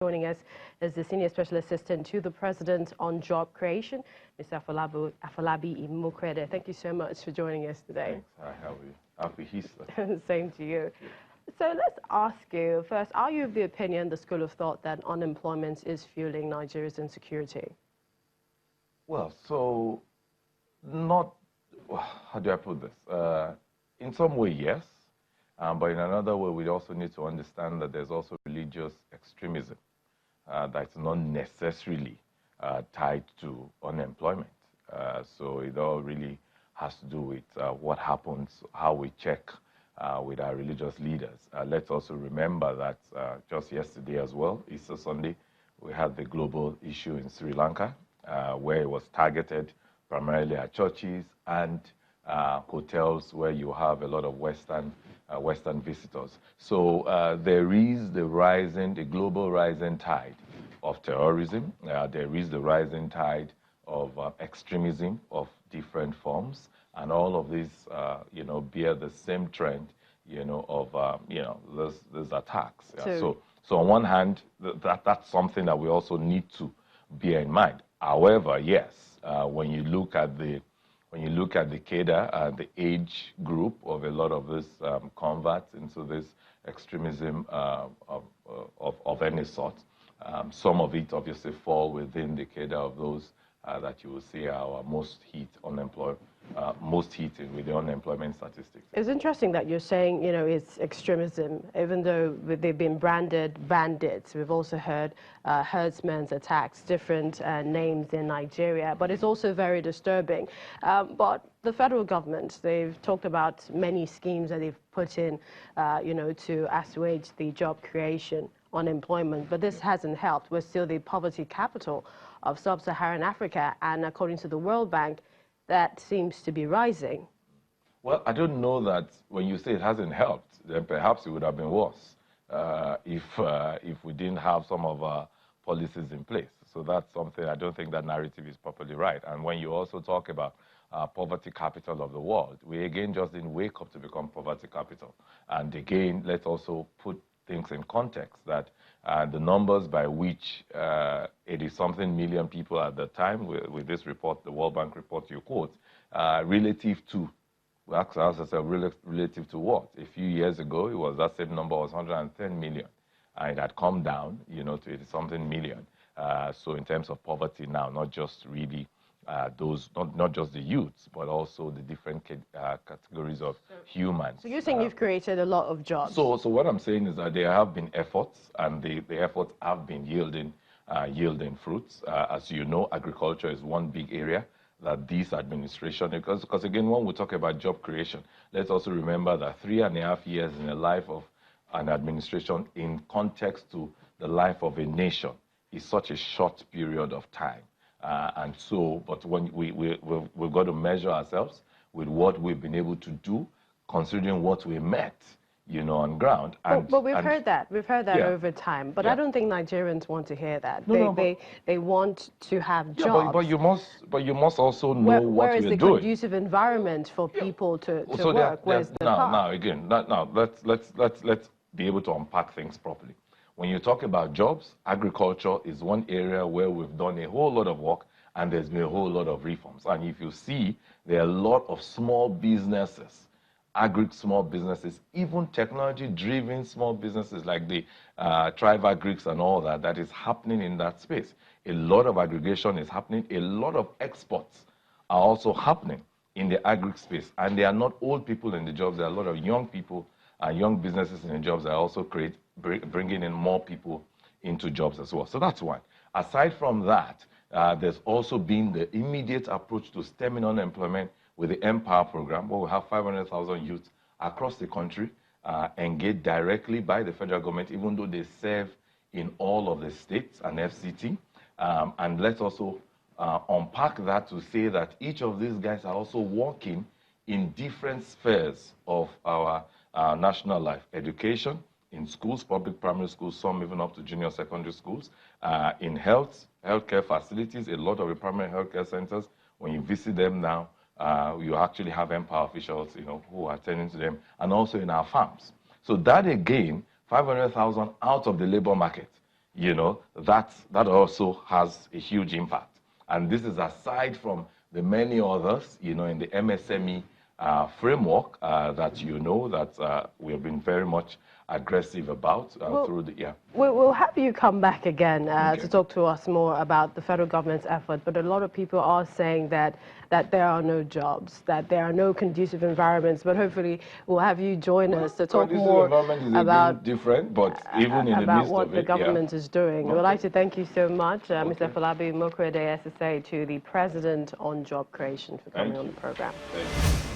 Joining us is the Senior Special Assistant to the President on Job Creation, Mr. Afolabi Imokrede. Thank you so much for joining us today. Thanks. How are you? Happy Easter. Same to you. So let's ask you first, are you of the opinion, the school of thought, that unemployment is fueling Nigeria's insecurity? Well, so not, how do I put this? In some way, yes. But in another way, we also need to understand that there's also religious extremism that's not necessarily tied to unemployment. So it all really has to do with what happens, how we check with our religious leaders. Let's also remember that just yesterday as well, Easter Sunday, we had the global issue in Sri Lanka, where it was targeted primarily at churches and hotels where you have a lot of Western visitors. So there is the global rising tide of terrorism. There is the rising tide of extremism of different forms, and all of these, bear the same trend, of, these attacks. Yeah. So on one hand, that's something that we also need to bear in mind. However, yes, when you look at the cadre, the age group of a lot of these converts into this extremism of any sort, some of it obviously fall within the cadre of those that you will see are most hit with the unemployment statistics. It's interesting that you're saying, it's extremism, even though they've been branded bandits. We've also heard herdsmen's attacks, different names in Nigeria, but it's also very disturbing. But the federal government, they've talked about many schemes that they've put in, to assuage the job creation, unemployment, but this hasn't helped. We're still the poverty capital of sub-Saharan Africa, and according to the World Bank, that seems to be rising. Well, I don't know that when you say it hasn't helped, then perhaps it would have been worse if we didn't have some of our policies in place. So that's something, I don't think that narrative is properly right. And when you also talk about poverty capital of the world, we again just didn't wake up to become poverty capital. And again, let's also put things in context that the numbers by which 80-something million people at the time, with this report, the World Bank report you quote, relative to, relative to what? A few years ago, that same number was 110 million. And it had come down, to 80-something million. So in terms of poverty now, not just really those, not just the youths, but also the different categories of humans. So you're saying you've created a lot of jobs. So what I'm saying is that there have been efforts, and the efforts have been yielding fruits. As you know, agriculture is one big area that this administration, because again, when we talk about job creation, let's also remember that 3.5 years in the life of an administration in context to the life of a nation is such a short period of time. And so, but when we've got to measure ourselves with what we've been able to do, considering what we met, on ground. But we've heard that. We've heard that over time. But I don't think Nigerians want to hear that. They want to have jobs. But you must also know what we're doing. Where is the conducive environment for people to work? Let's be able to unpack things properly. When you talk about jobs, agriculture is one area where we've done a whole lot of work, and there's been a whole lot of reforms. And if you see, there are a lot of small businesses, small businesses, even technology-driven small businesses like the Tribe Agrics and all that is happening in that space. A lot of aggregation is happening. A lot of exports are also happening in the agri space. And there are not old people in the jobs. There are a lot of young people and young businesses in the jobs that also bringing in more people into jobs as well. So that's one. Aside from that, there's also been the immediate approach to stemming unemployment with the Empower program, where we have 500,000 youths across the country engaged directly by the federal government, even though they serve in all of the states and FCT. And let's also unpack that to say that each of these guys are also working in different spheres of our national life: education, in schools, public primary schools, some even up to junior secondary schools, in healthcare facilities, a lot of the primary healthcare centers. When you visit them now, you actually have Empower officials, who are attending to them, and also in our farms. So that again, 500,000 out of the labor market, you know, that also has a huge impact. And this is aside from the many others, you know, in the MSME framework that you know that we have been very much aggressive about through the year. We'll have you come back again to talk to us more about the federal government's effort, but a lot of people are saying that there are no jobs, that there are no conducive environments, but hopefully we'll have you join us to talk more about different, but even in the midst what of the it, government is doing. Okay. We'd like to thank you so much, Mr. Falabi Mokrede, SSA, to the President on Job Creation for coming on the program. Thank you.